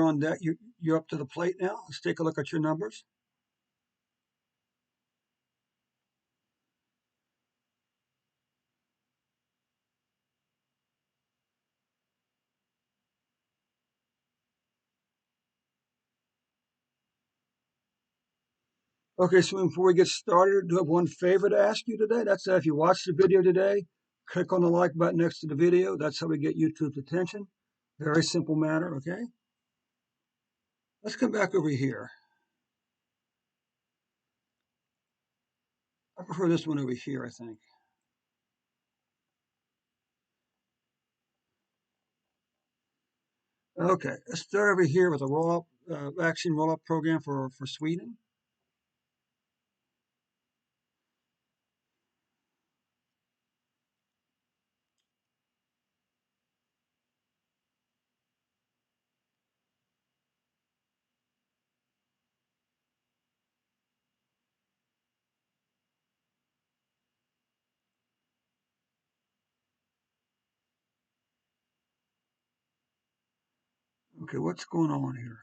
on that. You're up to the plate now. Let's take a look at your numbers. Okay, so before we get started, I do have one favor to ask you today. That's that if you watch the video today, click on the like button next to the video. That's how we get YouTube's attention. Very simple matter, okay? Let's come back over here. I prefer this one over here, I think. Okay, let's start over here with a roll-up, vaccine roll-up program for Sweden. Okay, what's going on here?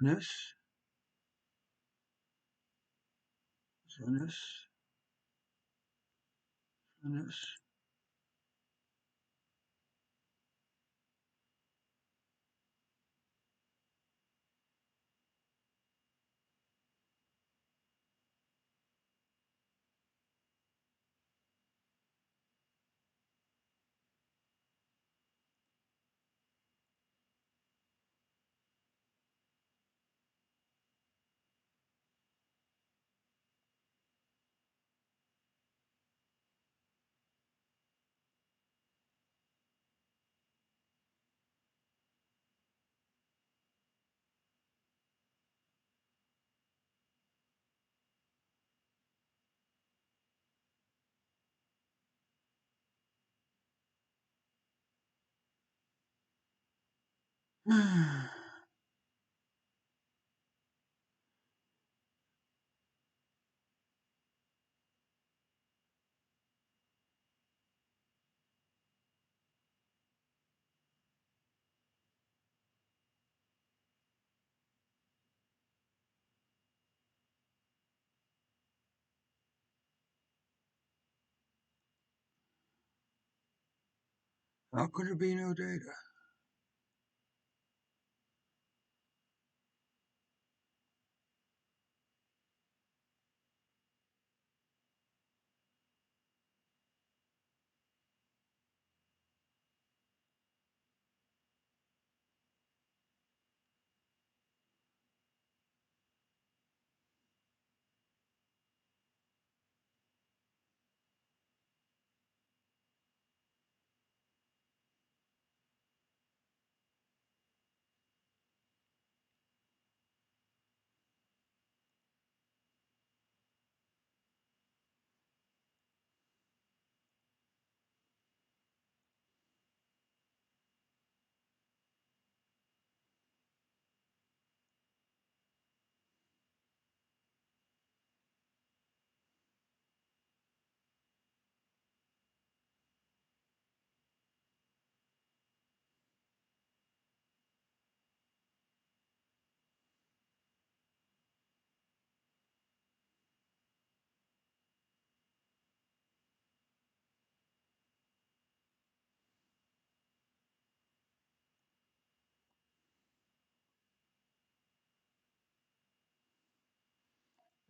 This, this, this. How could there be no data?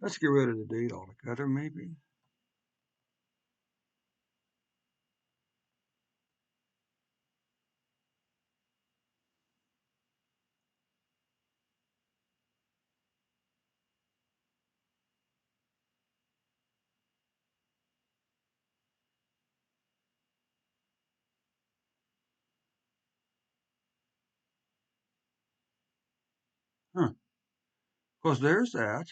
Let's get rid of the date altogether, maybe. Huh. Because there's that.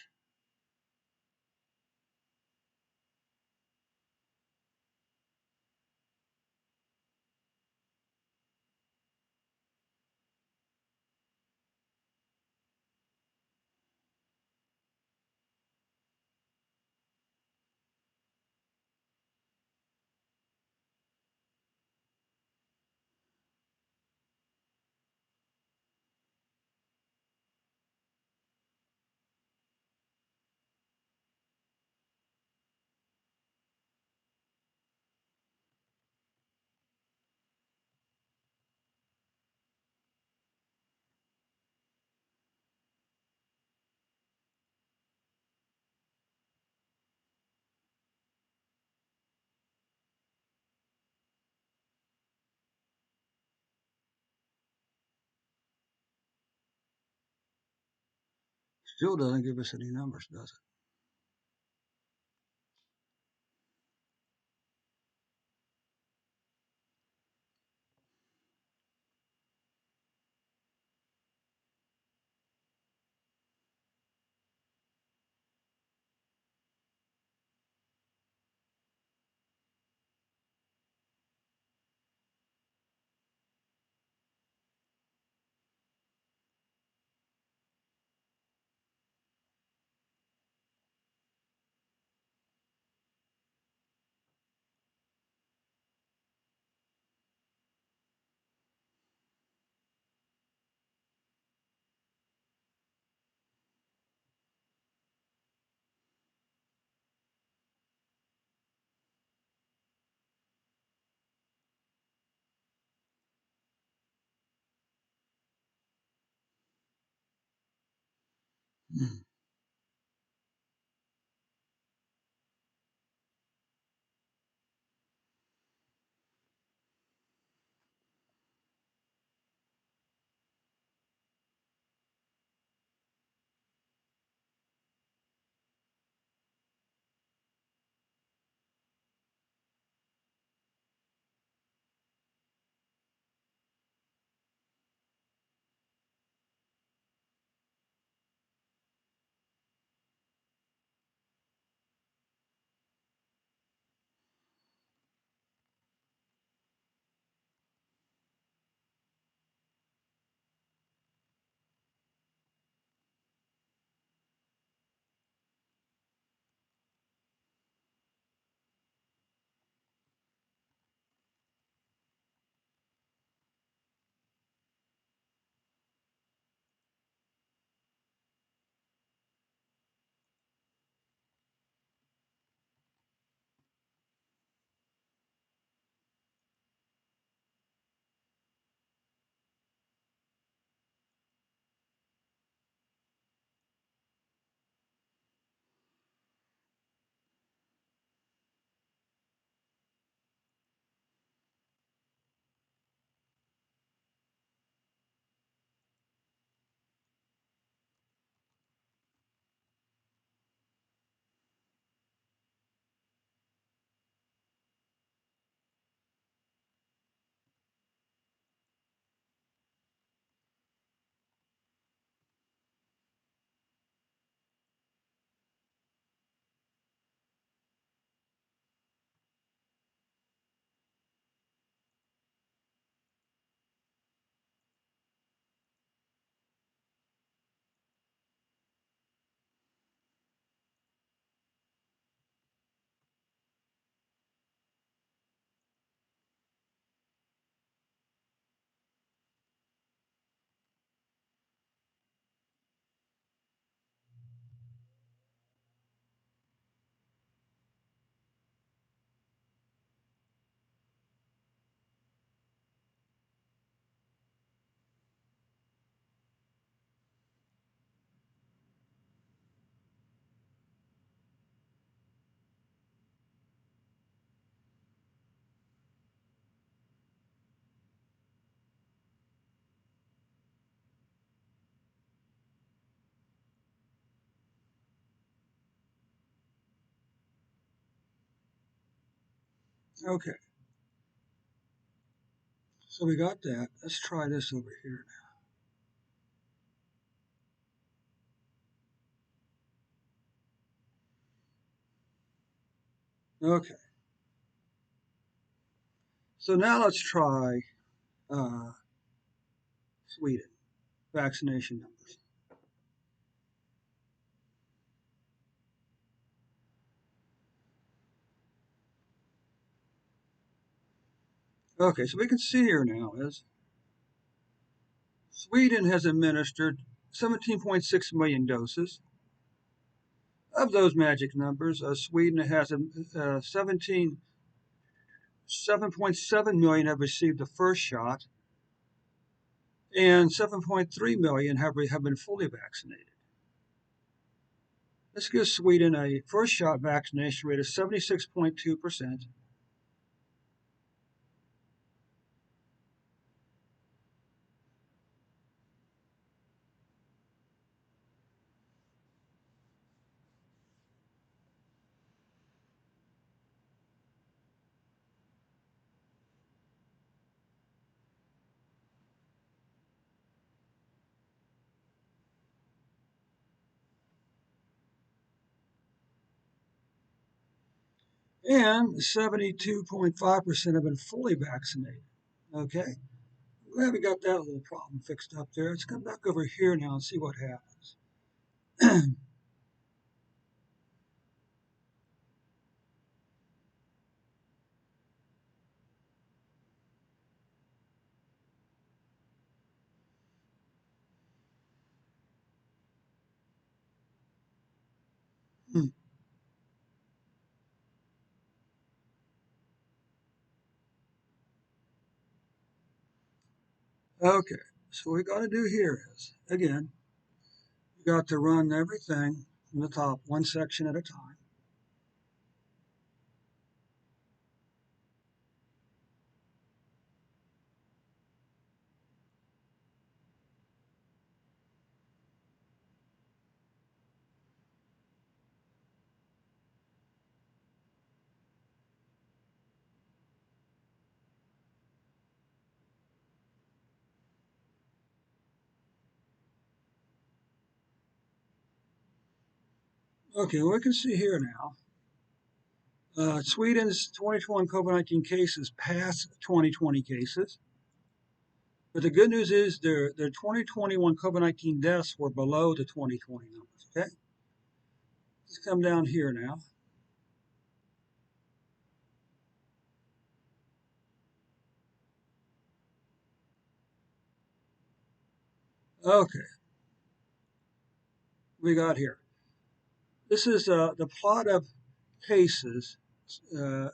Still doesn't give us any numbers, does it? Okay, so we got that. Let's try this over here now. Okay, so now let's try uh, Sweden vaccination numbers. Okay, so we can see here now is Sweden has administered 17.6 million doses. Of those magic numbers, Sweden has 7.7 million have received the first shot, and 7.3 million have been fully vaccinated. This gives Sweden a first shot vaccination rate of 76.2%, And 72.5% have been fully vaccinated. Okay, we haven't got that little problem fixed up there. Let's come back over here now and see what happens. Okay, so what we got to do here is, again, you got to run everything from the top, one section at a time. Okay, well, we can see here now. Sweden's 2021 COVID-19 cases passed 2020 cases. But the good news is their 2021 COVID-19 deaths were below the 2020 numbers. Okay, let's come down here now. Okay, we got here. This is the plot of cases, uh,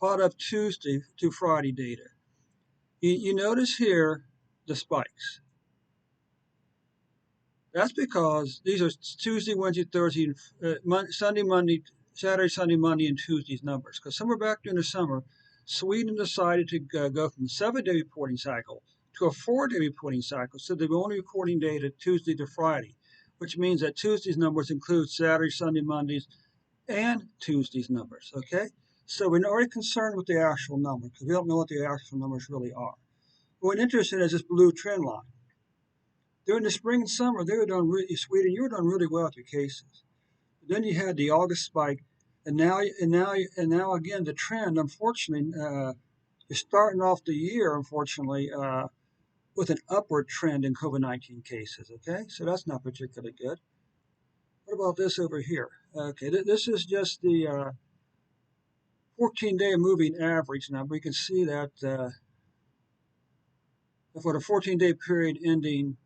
plot of Tuesday to Friday data. You notice here the spikes. That's because these are Tuesday, Wednesday, Thursday, Sunday, Monday, Saturday, Sunday, Monday, and Tuesday's numbers. Because somewhere back during the summer, Sweden decided to go from a 7-day reporting cycle to a 4-day reporting cycle. So they were only reporting data Tuesday to Friday, which means that Tuesday's numbers include Saturday, Sunday, Mondays, and Tuesday's numbers. Okay? So we're not already concerned with the actual number because we don't know what the actual numbers really are. But what's interesting is this blue trend line. During the spring and summer, they were doing really, Sweden, you were doing really well with your cases. Then you had the August spike, and now again the trend. Unfortunately, is starting off the year, unfortunately, with an upward trend in COVID-19 cases. Okay, so that's not particularly good. What about this over here? Okay, this is just the 14-day moving average. Now we can see that for the 14-day period ending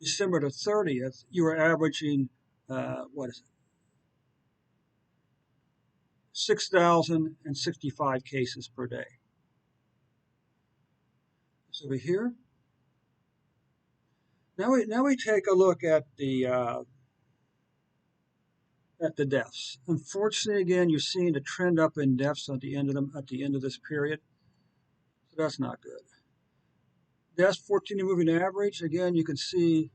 December the 30th, you were averaging what is it? 6,065 cases per day. So over here. Now we take a look at the deaths. Unfortunately, again, you're seeing a trend up in deaths at the end of this period. So that's not good. Deaths 14-day moving average. Again, you can see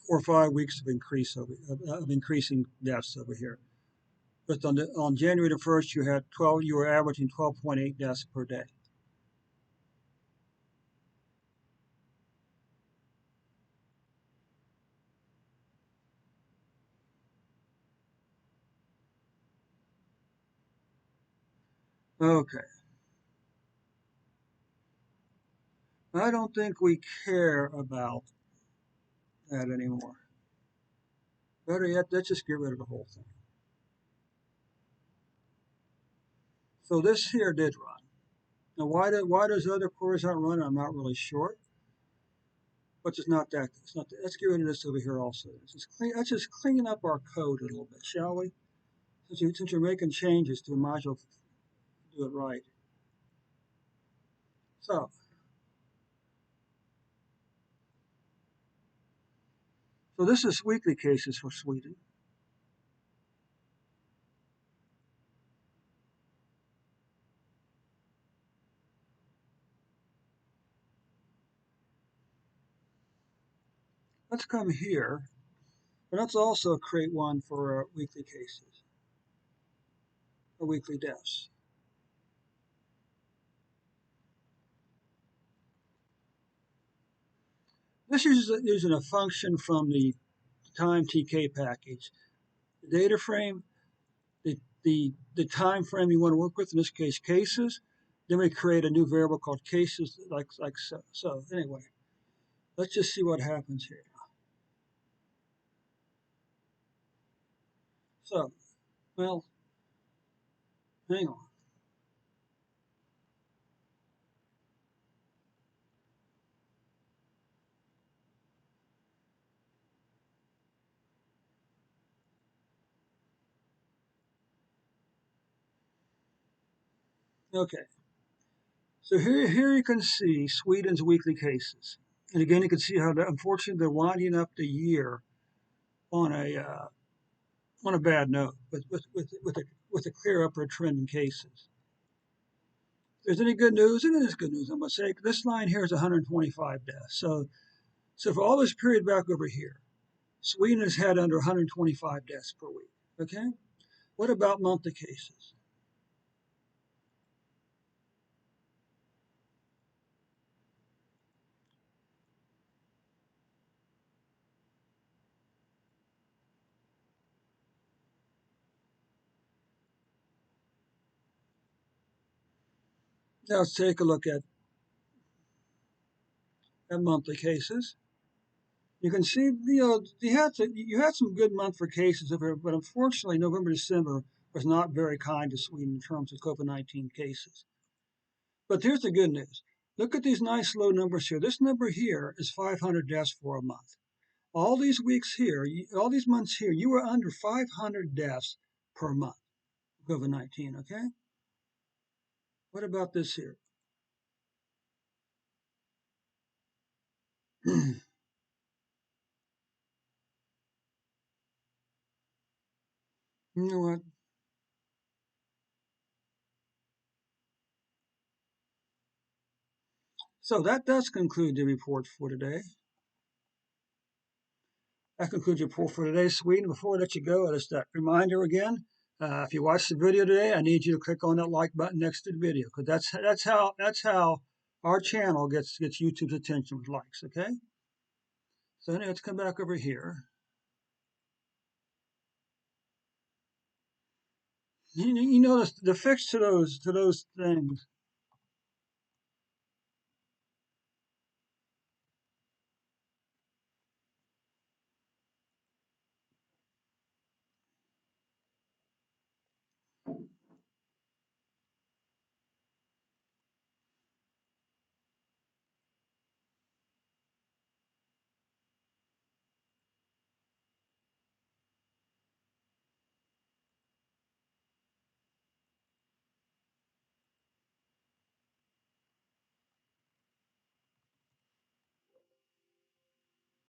4 or 5 weeks of increasing deaths over here. But on January the 1st, you were averaging 12.8 deaths per day. Okay. I don't think we care about that anymore. Better yet, let's just get rid of the whole thing. So this here did run. Now, why those other queries aren't running, I'm not really sure. But it's not that. It's not. Let's get rid of this over here also. Let's just clean up our code a little bit, shall we? Since you're making changes to a module, do it right. So this is weekly cases for Sweden. Let's come here, but let's also create one for weekly cases or weekly deaths. This is using a function from the time TK package. The data frame, the the time frame you want to work with, in this case cases. Then we create a new variable called cases, like so. So anyway, let's just see what happens here. So, well, hang on. Okay, so here you can see Sweden's weekly cases. And again, you can see how, unfortunately, they're winding up the year on a bad note, with a clear upward trend in cases. If there's any good news, and it is good news, I'm going to say this line here is 125 deaths. So for all this period back over here, Sweden has had under 125 deaths per week. Okay, what about monthly cases? Now let's take a look at monthly cases. You can see, you had some good month for cases over, but unfortunately, November, December was not very kind to Sweden in terms of COVID-19 cases. But here's the good news. Look at these nice low numbers here. This number here is 500 deaths for a month. All these weeks here, all these months here, you were under 500 deaths per month, COVID-19, okay? What about this here? You know what? So that does conclude the report for today. That concludes your report for today, Sweden. Before I let you go, just a reminder again. If you watched the video today, I need you to click on that like button next to the video, because that's how our channel gets YouTube's attention with likes. Okay. So anyway, let's come back over here. You notice the fix to those things